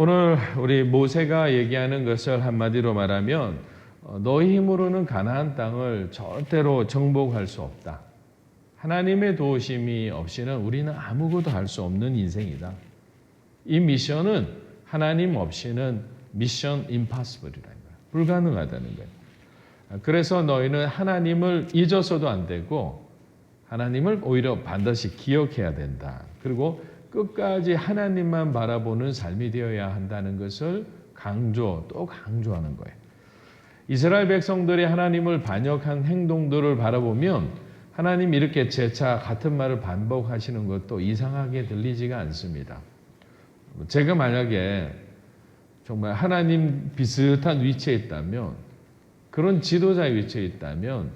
오늘 우리 모세가 얘기하는 것을 한마디로 말하면 너희 힘으로는 가나안 땅을 절대로 정복할 수 없다. 하나님의 도우심이 없이는 우리는 아무것도 할 수 없는 인생이다. 이 미션은 하나님 없이는 미션 임파서블이라는 거예요. 불가능하다는 거예요. 그래서 너희는 하나님을 잊어서도 안 되고 하나님을 오히려 반드시 기억해야 된다. 그리고 끝까지 하나님만 바라보는 삶이 되어야 한다는 것을 또 강조하는 거예요. 이스라엘 백성들이 하나님을 반역한 행동들을 바라보면 하나님 이렇게 재차 같은 말을 반복하시는 것도 이상하게 들리지가 않습니다. 제가 만약에 정말 하나님 비슷한 위치에 있다면, 그런 지도자의 위치에 있다면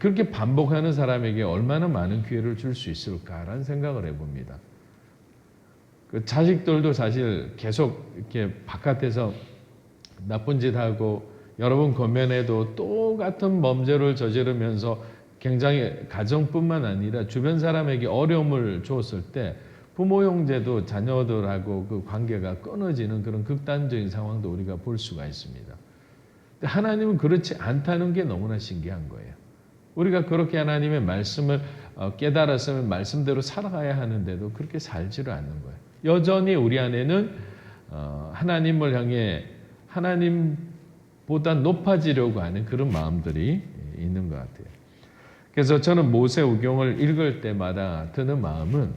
그렇게 반복하는 사람에게 얼마나 많은 기회를 줄 수 있을까라는 생각을 해봅니다. 그 자식들도 사실 계속 이렇게 바깥에서 나쁜 짓 하고 여러 번 권면해도 똑같은 범죄를 저지르면서 굉장히 가정뿐만 아니라 주변 사람에게 어려움을 줬을 때 부모 형제도 자녀들하고 그 관계가 끊어지는 그런 극단적인 상황도 우리가 볼 수가 있습니다. 근데 하나님은 그렇지 않다는 게 너무나 신기한 거예요. 우리가 그렇게 하나님의 말씀을 깨달았으면 말씀대로 살아가야 하는데도 그렇게 살지를 않는 거예요. 여전히 우리 안에는 하나님을 향해 하나님보다 높아지려고 하는 그런 마음들이 있는 것 같아요. 그래서 저는 모세오경을 읽을 때마다 드는 마음은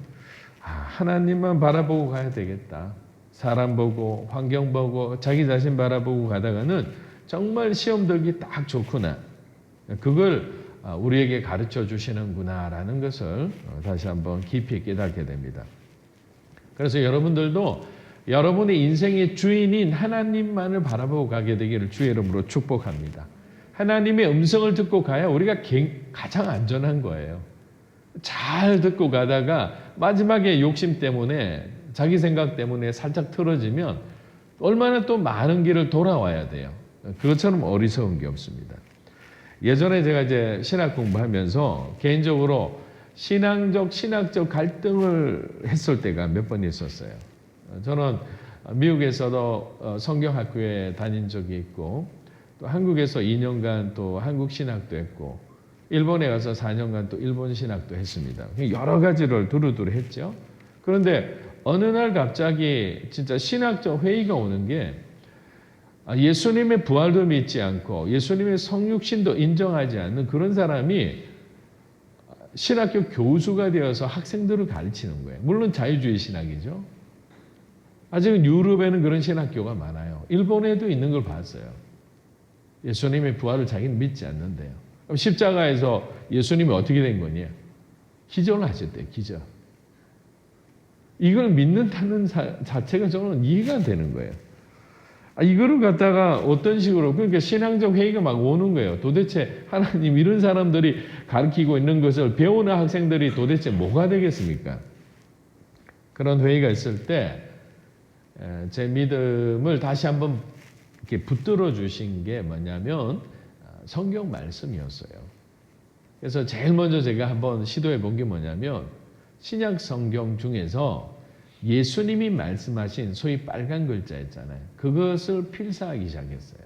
하나님만 바라보고 가야 되겠다. 사람 보고 환경 보고 자기 자신 바라보고 가다가는 정말 시험 들기 딱 좋구나. 그걸 우리에게 가르쳐 주시는구나라는 것을 다시 한번 깊이 깨닫게 됩니다. 그래서 여러분들도 여러분의 인생의 주인인 하나님만을 바라보고 가게 되기를 주의 이름으로 축복합니다. 하나님의 음성을 듣고 가야 우리가 가장 안전한 거예요. 잘 듣고 가다가 마지막에 욕심 때문에 자기 생각 때문에 살짝 틀어지면 얼마나 또 많은 길을 돌아와야 돼요. 그것처럼 어리석은 게 없습니다. 예전에 제가 이제 신학 공부하면서 개인적으로 신학적 갈등을 했을 때가 몇 번 있었어요. 저는 미국에서도 성경학교에 다닌 적이 있고 또 한국에서 2년간 또 한국 신학도 했고 일본에 가서 4년간 또 일본 신학도 했습니다. 여러 가지를 두루두루 했죠. 그런데 어느 날 갑자기 진짜 신학적 회의가 오는 게 예수님의 부활도 믿지 않고 예수님의 성육신도 인정하지 않는 그런 사람이 신학교 교수가 되어서 학생들을 가르치는 거예요. 물론 자유주의 신학이죠. 아직은 유럽에는 그런 신학교가 많아요. 일본에도 있는 걸 봤어요. 예수님의 부활을 자기는 믿지 않는데요. 그럼 십자가에서 예수님이 어떻게 된 거냐? 기절을 하셨대요. 기절. 이걸 믿는다는 자체가 저는 이해가 안 되는 거예요. 이거를 갖다가 어떤 식으로, 그러니까 신앙적 회의가 막 오는 거예요. 도대체 하나님 이런 사람들이 가르치고 있는 것을 배우는 학생들이 도대체 뭐가 되겠습니까? 그런 회의가 있을 때 제 믿음을 다시 한번 이렇게 붙들어 주신 게 뭐냐면 성경 말씀이었어요. 그래서 제일 먼저 제가 한번 시도해 본 게 뭐냐면 신약 성경 중에서 예수님이 말씀하신 소위 빨간 글자 있잖아요. 그것을 필사하기 시작했어요.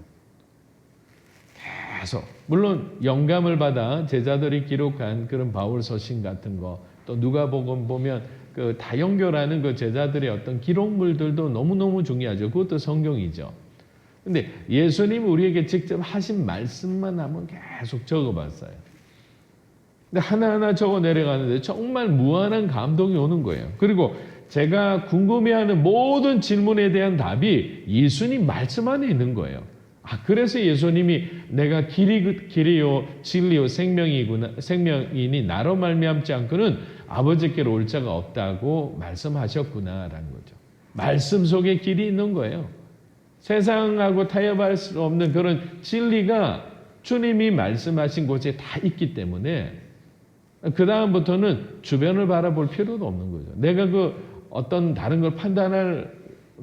계속. 물론 영감을 받아 제자들이 기록한 그런 바울 서신 같은 거, 또 누가복음 보면 그 다연결하는 그 제자들의 어떤 기록물들도 너무너무 중요하죠. 그것도 성경이죠. 근데 예수님이 우리에게 직접 하신 말씀만 한번 계속 적어봤어요. 근데 하나하나 적어 내려가는데 정말 무한한 감동이 오는 거예요. 그리고 제가 궁금해하는 모든 질문에 대한 답이 예수님 말씀 안에 있는 거예요. 그래서 예수님이 내가 길이요 진리요 생명이니 나로 말미암지 않고는 아버지께로 올 자가 없다고 말씀하셨구나라는 거죠. 말씀 속에 길이 있는 거예요. 세상하고 타협할 수 없는 그런 진리가 주님이 말씀하신 곳에 다 있기 때문에 그 다음부터는 주변을 바라볼 필요도 없는 거죠. 내가 어떤 다른 걸 판단할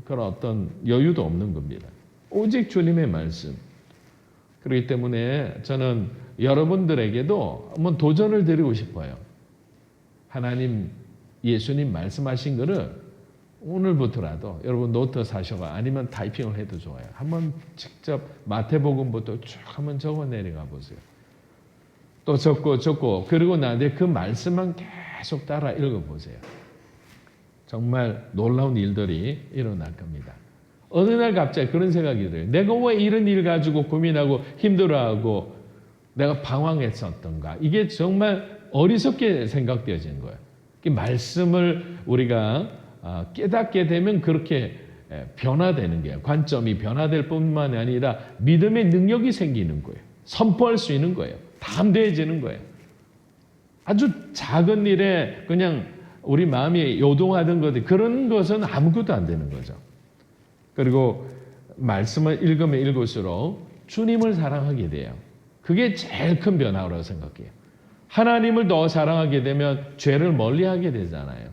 그런 어떤 여유도 없는 겁니다. 오직 주님의 말씀. 그렇기 때문에 저는 여러분들에게도 한번 도전을 드리고 싶어요. 하나님, 예수님 말씀하신 거를 오늘부터라도 여러분 노트 사셔가 아니면 타이핑을 해도 좋아요. 한번 직접 마태복음부터 쭉 한번 적어 내려가 보세요. 또 적고 그리고 나한테 그 말씀만 계속 따라 읽어보세요. 정말 놀라운 일들이 일어날 겁니다. 어느 날 갑자기 그런 생각이 들어요. 내가 왜 이런 일 가지고 고민하고 힘들어하고 내가 방황했었던가. 이게 정말 어리석게 생각되어지는 거예요. 말씀을 우리가 깨닫게 되면 그렇게 변화되는 거예요. 관점이 변화될 뿐만 아니라 믿음의 능력이 생기는 거예요. 선포할 수 있는 거예요. 담대해지는 거예요. 아주 작은 일에 그냥 우리 마음이 요동하던 것들, 그런 것은 아무것도 안 되는 거죠. 그리고 말씀을 읽으면 읽을수록 주님을 사랑하게 돼요. 그게 제일 큰 변화라고 생각해요. 하나님을 더 사랑하게 되면 죄를 멀리하게 되잖아요.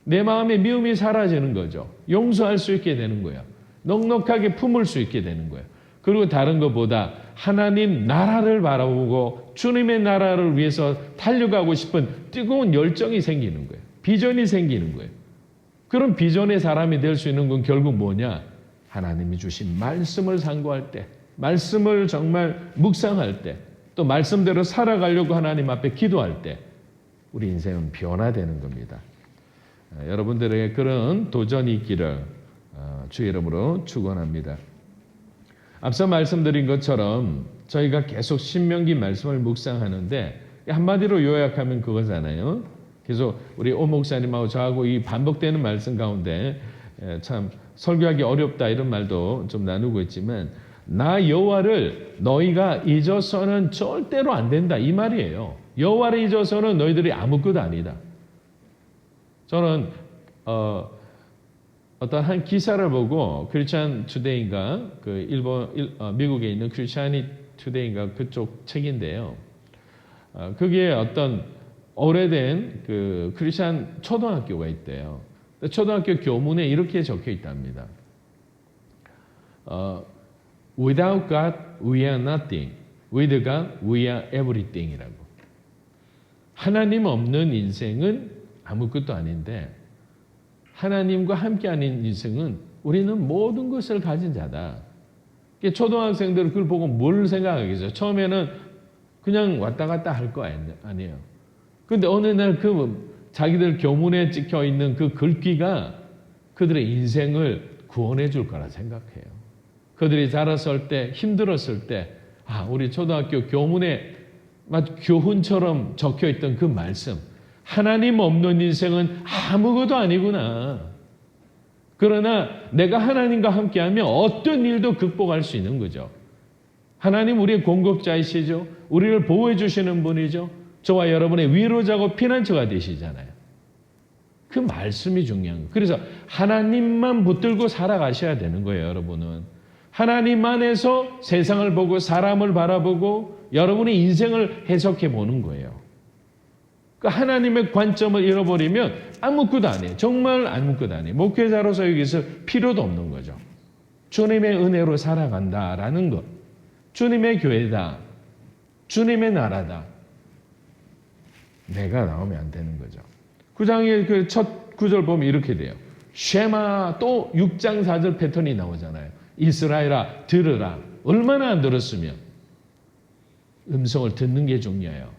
내 마음에 미움이 사라지는 거죠. 용서할 수 있게 되는 거예요. 넉넉하게 품을 수 있게 되는 거예요. 그리고 다른 것보다 하나님 나라를 바라보고 주님의 나라를 위해서 달려가고 싶은 뜨거운 열정이 생기는 거예요. 비전이 생기는 거예요. 그런 비전의 사람이 될 수 있는 건 결국 뭐냐? 하나님이 주신 말씀을 상고할 때, 말씀을 정말 묵상할 때, 또 말씀대로 살아가려고 하나님 앞에 기도할 때 우리 인생은 변화되는 겁니다. 여러분들에게 그런 도전이 있기를 주의 이름으로 축원합니다. 앞서 말씀드린 것처럼 저희가 계속 신명기 말씀을 묵상하는데 한마디로 요약하면 그거잖아요. 계속 우리 오 목사님하고 저하고 이 반복되는 말씀 가운데 참 설교하기 어렵다 이런 말도 좀 나누고 있지만 나 여호와를 너희가 잊어서는 절대로 안 된다 이 말이에요. 여호와를 잊어서는 너희들이 아무것도 아니다. 저는 어떤 한 기사를 보고 크리스찬 투데이인가 그 미국에 있는 크리스찬이 투데이인가 그쪽 책인데요. 그게 어떤 오래된 그 크리스찬 초등학교가 있대요. 초등학교 교문에 이렇게 적혀 있답니다. Without God, we are nothing. With God, we are everything이라고. 하나님 없는 인생은 아무것도 아닌데 하나님과 함께하는 인생은 우리는 모든 것을 가진 자다. 초등학생들은 그걸 보고 뭘 생각하겠어요? 처음에는 그냥 왔다 갔다 할 거 아니에요. 그런데 어느 날 그 자기들 교문에 찍혀 있는 그 글귀가 그들의 인생을 구원해 줄 거라 생각해요. 그들이 자랐을 때, 힘들었을 때, 우리 초등학교 교문에 교훈처럼 적혀 있던 그 말씀. 하나님 없는 인생은 아무것도 아니구나. 그러나 내가 하나님과 함께하면 어떤 일도 극복할 수 있는 거죠. 하나님 우리의 공급자이시죠. 우리를 보호해 주시는 분이죠. 저와 여러분의 위로자고 피난처가 되시잖아요. 그 말씀이 중요한 거예요. 그래서 하나님만 붙들고 살아가셔야 되는 거예요, 여러분은. 하나님 안에서 세상을 보고 사람을 바라보고 여러분의 인생을 해석해 보는 거예요. 그 하나님의 관점을 잃어버리면 아무것도 안 해요. 정말 아무것도 안 해요. 목회자로서 여기서 필요도 없는 거죠. 주님의 은혜로 살아간다라는 것. 주님의 교회다. 주님의 나라다. 내가 나오면 안 되는 거죠. 9장의 그 첫 구절 보면 이렇게 돼요. 쉐마 또 6장 4절 패턴이 나오잖아요. 이스라엘아 들으라. 얼마나 안 들었으면. 음성을 듣는 게 중요해요.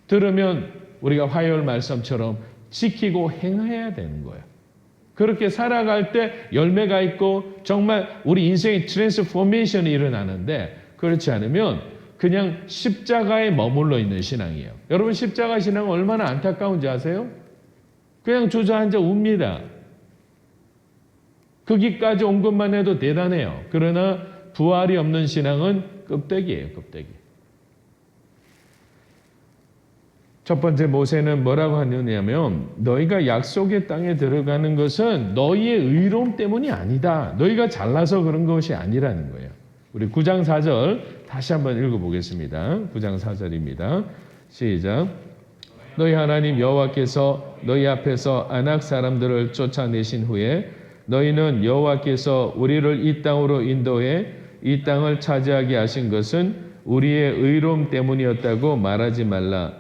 들으면 우리가 화요일 말씀처럼 지키고 행해야 되는 거예요. 그렇게 살아갈 때 열매가 있고 정말 우리 인생의 트랜스포메이션이 일어나는데 그렇지 않으면 그냥 십자가에 머물러 있는 신앙이에요. 여러분 십자가 신앙은 얼마나 안타까운지 아세요? 그냥 주저앉아 웁니다. 거기까지 온 것만 해도 대단해요. 그러나 부활이 없는 신앙은 껍데기예요. 껍데기. 첫 번째 모세는 뭐라고 하느냐면 너희가 약속의 땅에 들어가는 것은 너희의 의로움 때문이 아니다. 너희가 잘나서 그런 것이 아니라는 거예요. 우리 9장 4절 다시 한번 읽어보겠습니다. 9장 4절입니다. 시작. 너희 하나님 여호와께서 너희 앞에서 아낙 사람들을 쫓아내신 후에 너희는 여호와께서 우리를 이 땅으로 인도해 이 땅을 차지하게 하신 것은 우리의 의로움 때문이었다고 말하지 말라.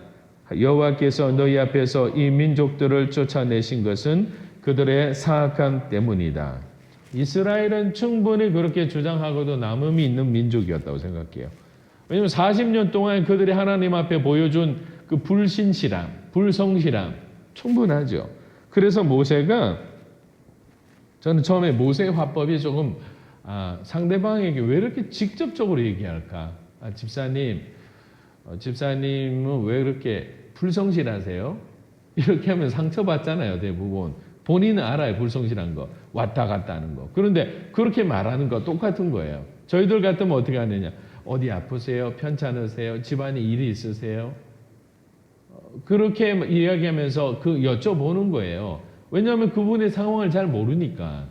여호와께서 너희 앞에서 이 민족들을 쫓아내신 것은 그들의 사악함 때문이다. 이스라엘은 충분히 그렇게 주장하고도 남음이 있는 민족이었다고 생각해요. 왜냐하면 40년 동안 그들이 하나님 앞에 보여준 그 불신실함, 불성실함 충분하죠. 그래서 모세가 저는 처음에 모세의 화법이 조금 상대방에게 왜 이렇게 직접적으로 얘기할까? 집사님은 왜 그렇게 불성실하세요? 이렇게 하면 상처받잖아요, 대부분. 본인은 알아요, 불성실한 거. 왔다 갔다 하는 거. 그런데 그렇게 말하는 거 똑같은 거예요. 저희들 같으면 어떻게 하느냐? 어디 아프세요? 편찮으세요? 집안에 일이 있으세요? 그렇게 이야기하면서 여쭤보는 거예요. 왜냐하면 그분의 상황을 잘 모르니까.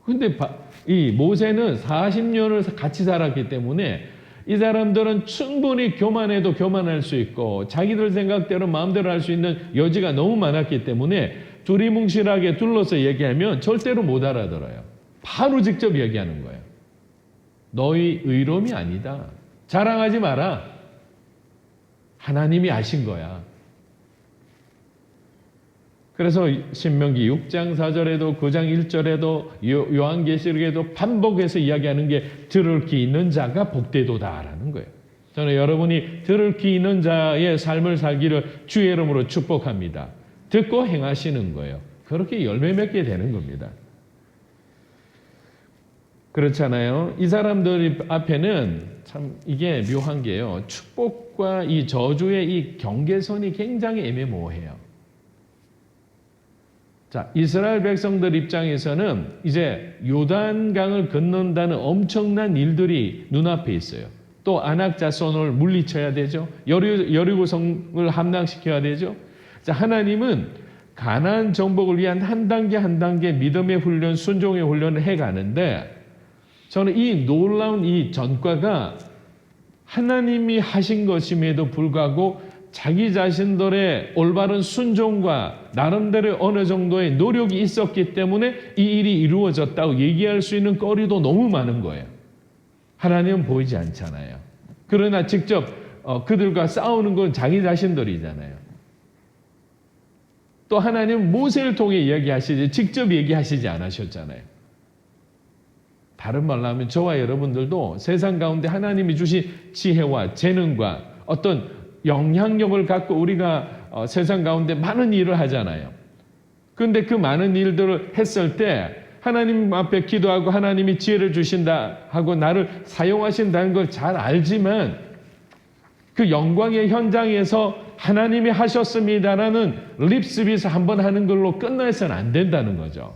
근데 이 모세는 40년을 같이 살았기 때문에 이 사람들은 충분히 교만해도 교만할 수 있고 자기들 생각대로 마음대로 할 수 있는 여지가 너무 많았기 때문에 두리뭉실하게 둘러서 얘기하면 절대로 못 알아들어요. 바로 직접 얘기하는 거예요. 너희 의로움이 아니다. 자랑하지 마라. 하나님이 아신 거야. 그래서 신명기 6장 4절에도 9장 1절에도 요한계시록에도 반복해서 이야기하는 게 들을 귀 있는 자가 복되도다라는 거예요. 저는 여러분이 들을 귀 있는 자의 삶을 살기를 주의 이름으로 축복합니다. 듣고 행하시는 거예요. 그렇게 열매 맺게 되는 겁니다. 그렇잖아요. 이 사람들 앞에는 참 이게 묘한 게요. 축복과 이 저주의 이 경계선이 굉장히 애매모호해요. 자, 이스라엘 백성들 입장에서는 이제 요단강을 건넌다는 엄청난 일들이 눈앞에 있어요. 또 아낙 자손을 물리쳐야 되죠. 여리고성을 함락시켜야 되죠. 자, 하나님은 가나안 정복을 위한 한 단계 한 단계 믿음의 훈련, 순종의 훈련을 해가는데 저는 이 놀라운 이 전과가 하나님이 하신 것임에도 불구하고 자기 자신들의 올바른 순종과 나름대로 어느 정도의 노력이 있었기 때문에 이 일이 이루어졌다고 얘기할 수 있는 거리도 너무 많은 거예요. 하나님은 보이지 않잖아요. 그러나 직접 그들과 싸우는 건 자기 자신들이잖아요. 또 하나님은 모세를 통해 이야기하시지 직접 얘기하시지 않으셨잖아요. 다른 말로 하면 저와 여러분들도 세상 가운데 하나님이 주신 지혜와 재능과 어떤 영향력을 갖고 우리가 세상 가운데 많은 일을 하잖아요. 그런데 그 많은 일들을 했을 때 하나님 앞에 기도하고 하나님이 지혜를 주신다 하고 나를 사용하신다는 걸 잘 알지만 그 영광의 현장에서 하나님이 하셨습니다라는 립스비스 한번 하는 걸로 끝나서는 안 된다는 거죠.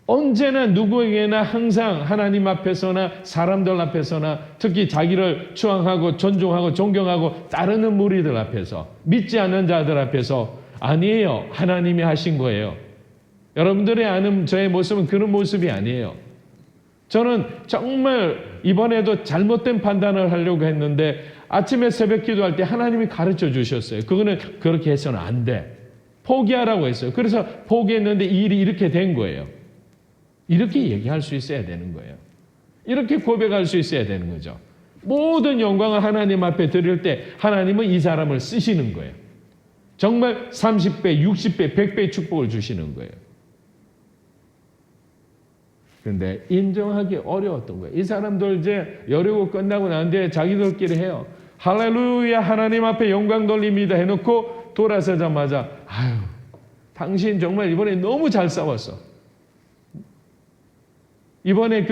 언제나 누구에게나 항상 하나님 앞에서나 사람들 앞에서나 특히 자기를 추앙하고 존중하고 존경하고 따르는 무리들 앞에서 믿지 않는 자들 앞에서 아니에요. 하나님이 하신 거예요. 여러분들이 아는 저의 모습은 그런 모습이 아니에요. 저는 정말 이번에도 잘못된 판단을 하려고 했는데 아침에 새벽 기도할 때 하나님이 가르쳐 주셨어요. 그거는 그렇게 해서는 안 돼. 포기하라고 했어요. 그래서 포기했는데 이 일이 이렇게 된 거예요. 이렇게 얘기할 수 있어야 되는 거예요. 이렇게 고백할 수 있어야 되는 거죠. 모든 영광을 하나님 앞에 드릴 때 하나님은 이 사람을 쓰시는 거예요. 정말 30배, 60배, 100배의 축복을 주시는 거예요. 그런데 인정하기 어려웠던 거예요. 이 사람들 이제 여리고 끝나고 난 뒤에 자기들끼리 해요. 할렐루야 하나님 앞에 영광 돌립니다 해놓고 돌아서자마자 아유 당신 정말 이번에 너무 잘 싸웠어. 이번에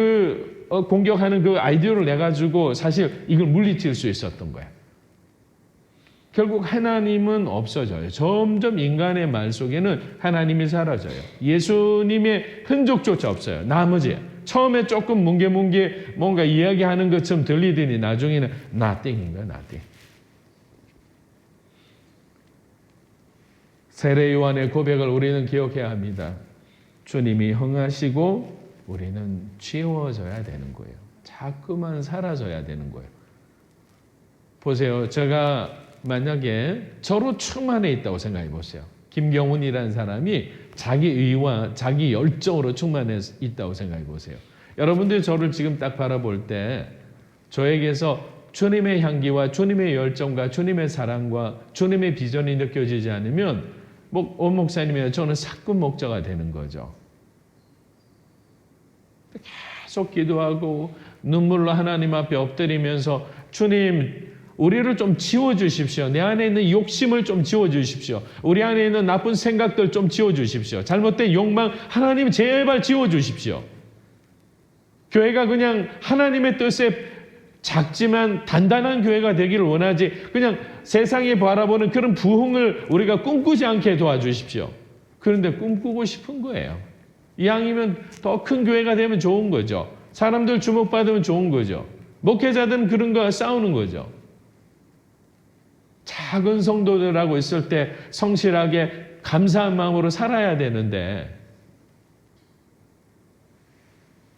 공격하는 그 아이디어를 내가지고 사실 이걸 물리칠 수 있었던 거야. 결국 하나님은 없어져요. 점점 인간의 말 속에는 하나님이 사라져요. 예수님의 흔적조차 없어요. 나머지 처음에 조금 뭉게뭉게 뭔가 이야기하는 것처럼 들리더니 나중에는 nothing인 거야, nothing. 세례 요한의 고백을 우리는 기억해야 합니다. 주님이 흥하시고 우리는 치워져야 되는 거예요. 자꾸만 사라져야 되는 거예요. 보세요. 제가 만약에 저로 충만해 있다고 생각해 보세요. 김경훈이라는 사람이 자기 의와 자기 열정으로 충만해 있다고 생각해 보세요. 여러분들이 저를 지금 딱 바라볼 때 저에게서 주님의 향기와 주님의 열정과 주님의 사랑과 주님의 비전이 느껴지지 않으면 목사님이나 저는 사건 목자가 되는 거죠. 계속 기도하고 눈물로 하나님 앞에 엎드리면서 주님, 우리를 좀 지워주십시오. 내 안에 있는 욕심을 좀 지워주십시오. 우리 안에 있는 나쁜 생각들 좀 지워주십시오. 잘못된 욕망 하나님 제발 지워주십시오. 교회가 그냥 하나님의 뜻에 작지만 단단한 교회가 되기를 원하지 그냥 세상이 바라보는 그런 부흥을 우리가 꿈꾸지 않게 도와주십시오. 그런데 꿈꾸고 싶은 거예요. 이왕이면 더 큰 교회가 되면 좋은 거죠. 사람들 주목받으면 좋은 거죠. 목회자들은 그런 거 싸우는 거죠. 작은 성도들하고 있을 때 성실하게 감사한 마음으로 살아야 되는데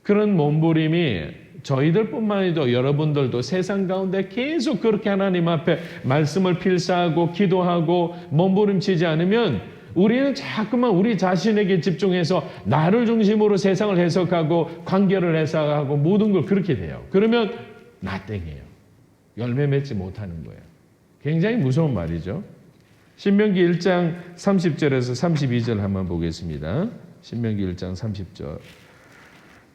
그런 몸부림이 저희들뿐만 아니라 여러분들도 세상 가운데 계속 그렇게 하나님 앞에 말씀을 필사하고 기도하고 몸부림치지 않으면 우리는 자꾸만 우리 자신에게 집중해서 나를 중심으로 세상을 해석하고 관계를 해석하고 모든 걸 그렇게 돼요. 그러면 나땡이에요. 열매 맺지 못하는 거예요. 굉장히 무서운 말이죠. 신명기 1장 30절에서 32절 한번 보겠습니다. 신명기 1장 30절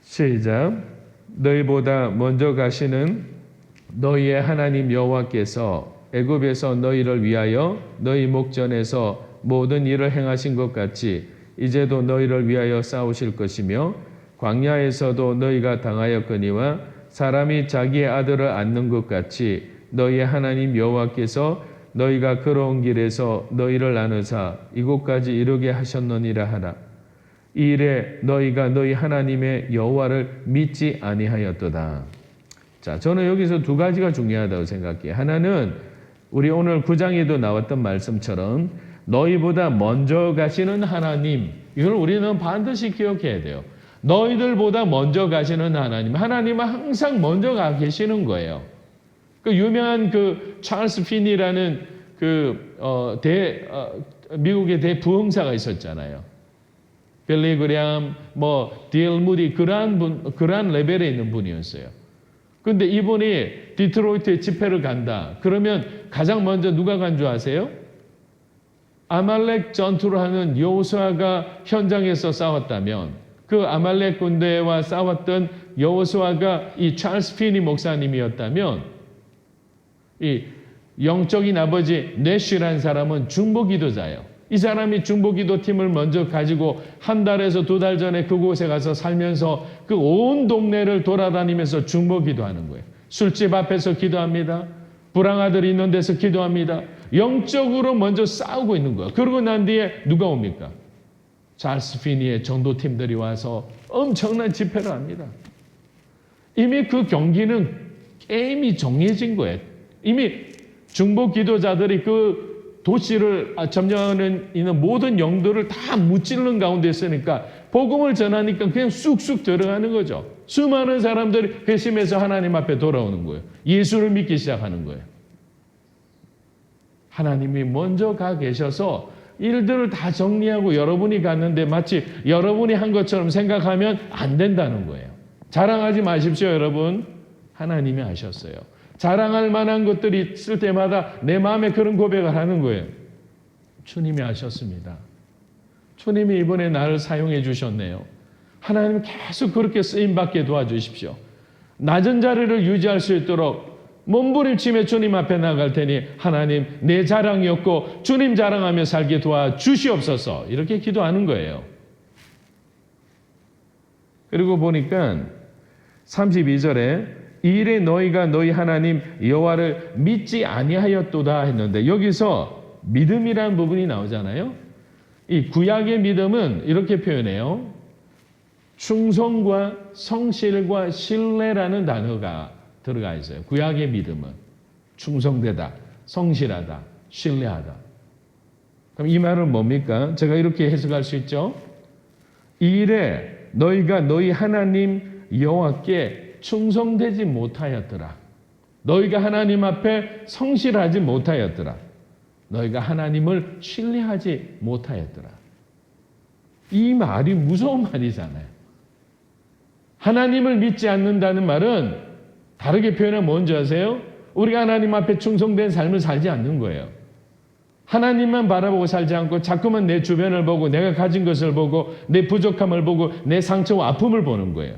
시작. 너희보다 먼저 가시는 너희의 하나님 여호와께서 애굽에서 너희를 위하여 너희 목전에서 모든 일을 행하신 것 같이 이제도 너희를 위하여 싸우실 것이며 광야에서도 너희가 당하였거니와 사람이 자기의 아들을 안는 것 같이 너희의 하나님 여호와께서 너희가 걸어온 길에서 너희를 나누사 이곳까지 이르게 하셨느니라 하라. 이 일에 너희가 너희 하나님의 여호와를 믿지 아니하였도다. 자, 저는 여기서 두 가지가 중요하다고 생각해요. 하나는 우리 오늘 9장에도 나왔던 말씀처럼 너희보다 먼저 가시는 하나님, 이걸 우리는 반드시 기억해야 돼요. 너희들보다 먼저 가시는 하나님, 하나님은 항상 먼저 가 계시는 거예요. 그 유명한 그 찰스 피니라는 미국의 대부흥사가 있었잖아요. 빌리그램, 디엘 무디 그러한 레벨에 있는 분이었어요. 근데 이분이 디트로이트에 집회를 간다. 그러면 가장 먼저 누가 간 줄 아세요? 아말렉 전투를 하는 여호수아가 현장에서 싸웠다면 그 아말렉 군대와 싸웠던 여호수아가 이 찰스 피니 목사님이었다면 이 영적인 아버지 내쉬라는 사람은 중보기도자예요. 이 사람이 중보기도팀을 먼저 가지고 한 달에서 두 달 전에 그곳에 가서 살면서 그 온 동네를 돌아다니면서 중보기도하는 거예요. 술집 앞에서 기도합니다. 불황아들이 있는 데서 기도합니다. 영적으로 먼저 싸우고 있는 거예요. 그러고 난 뒤에 누가 옵니까? 찰스 피니의 전도팀들이 와서 엄청난 집회를 합니다. 이미 그 경기는 게임이 정해진 거예요. 이미 중보기도자들이 그 도시를 점령하는 있는 모든 영들을 다 무찌르는 가운데 있으니까 복음을 전하니까 그냥 쑥쑥 들어가는 거죠. 수많은 사람들이 회심해서 하나님 앞에 돌아오는 거예요. 예수를 믿기 시작하는 거예요. 하나님이 먼저 가 계셔서 일들을 다 정리하고 여러분이 갔는데 마치 여러분이 한 것처럼 생각하면 안 된다는 거예요. 자랑하지 마십시오, 여러분. 하나님이 하셨어요. 자랑할 만한 것들이 있을 때마다 내 마음에 그런 고백을 하는 거예요. 주님이 하셨습니다. 주님이 이번에 나를 사용해 주셨네요. 하나님 계속 그렇게 쓰임받게 도와주십시오. 낮은 자리를 유지할 수 있도록 몸부림치며 주님 앞에 나갈 테니 하나님 내 자랑이 없고 주님 자랑하며 살게 도와주시옵소서. 이렇게 기도하는 거예요. 그리고 보니까 32절에 이 일에 너희가 너희 하나님 여호와를 믿지 아니하였도다 했는데 여기서 믿음이라는 부분이 나오잖아요. 이 구약의 믿음은 이렇게 표현해요. 충성과 성실과 신뢰라는 단어가 들어가 있어요. 구약의 믿음은 충성되다, 성실하다, 신뢰하다. 그럼 이 말은 뭡니까? 제가 이렇게 해석할 수 있죠. 이 일에 너희가 너희 하나님 여호와께 충성되지 못하였더라. 너희가 하나님 앞에 성실하지 못하였더라. 너희가 하나님을 신뢰하지 못하였더라. 이 말이 무서운 말이잖아요. 하나님을 믿지 않는다는 말은 다르게 표현하면 뭔지 아세요? 우리가 하나님 앞에 충성된 삶을 살지 않는 거예요. 하나님만 바라보고 살지 않고 자꾸만 내 주변을 보고 내가 가진 것을 보고 내 부족함을 보고 내 상처와 아픔을 보는 거예요.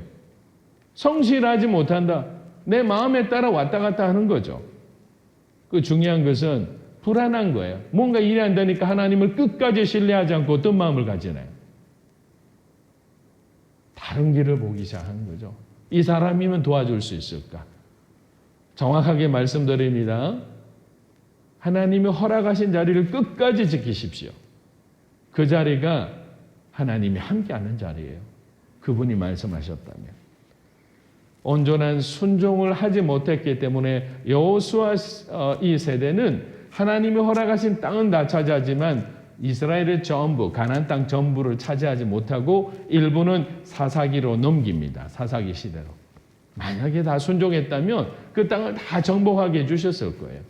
성실하지 못한다. 내 마음에 따라 왔다 갔다 하는 거죠. 그 중요한 것은 불안한 거예요. 뭔가 일이 안 되니까 하나님을 끝까지 신뢰하지 않고 어떤 마음을 가지나요? 다른 길을 보기 시작하는 거죠. 이 사람이면 도와줄 수 있을까? 정확하게 말씀드립니다. 하나님이 허락하신 자리를 끝까지 지키십시오. 그 자리가 하나님이 함께하는 자리예요. 그분이 말씀하셨다면. 온전한 순종을 하지 못했기 때문에 여호수아 이 세대는 하나님이 허락하신 땅은 다 차지하지만 이스라엘의 전부, 가나안 땅 전부를 차지하지 못하고 일부는 사사기로 넘깁니다. 사사기 시대로. 만약에 다 순종했다면 그 땅을 다 정복하게 해주셨을 거예요.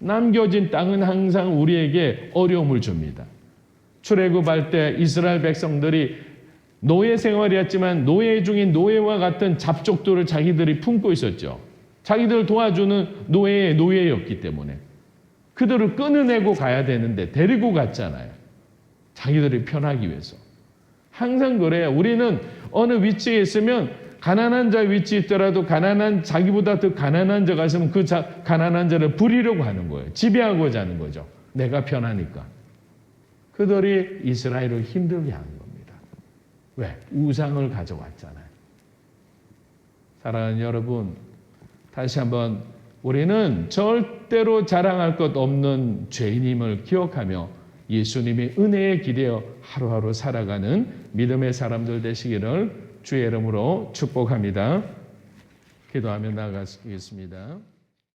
남겨진 땅은 항상 우리에게 어려움을 줍니다. 출애굽할 때 이스라엘 백성들이 노예 생활이었지만 노예 중인 노예와 같은 잡족들을 자기들이 품고 있었죠. 자기들을 도와주는 노예의 노예였기 때문에. 그들을 끊어내고 가야 되는데 데리고 갔잖아요. 자기들이 편하기 위해서. 항상 그래요. 우리는 어느 위치에 있으면 가난한 자 위치에 있더라도 가난한 자기보다 더 가난한 자가 있으면 그 가난한 자를 부리려고 하는 거예요. 지배하고자 하는 거죠. 내가 편하니까. 그들이 이스라엘을 힘들게 하는 겁니다. 왜? 우상을 가져왔잖아요. 사랑하는 여러분, 다시 한번 우리는 절대로 자랑할 것 없는 죄인임을 기억하며 예수님의 은혜에 기대어 하루하루 살아가는 믿음의 사람들 되시기를 주의 이름으로 축복합니다. 기도하며 나아가겠습니다.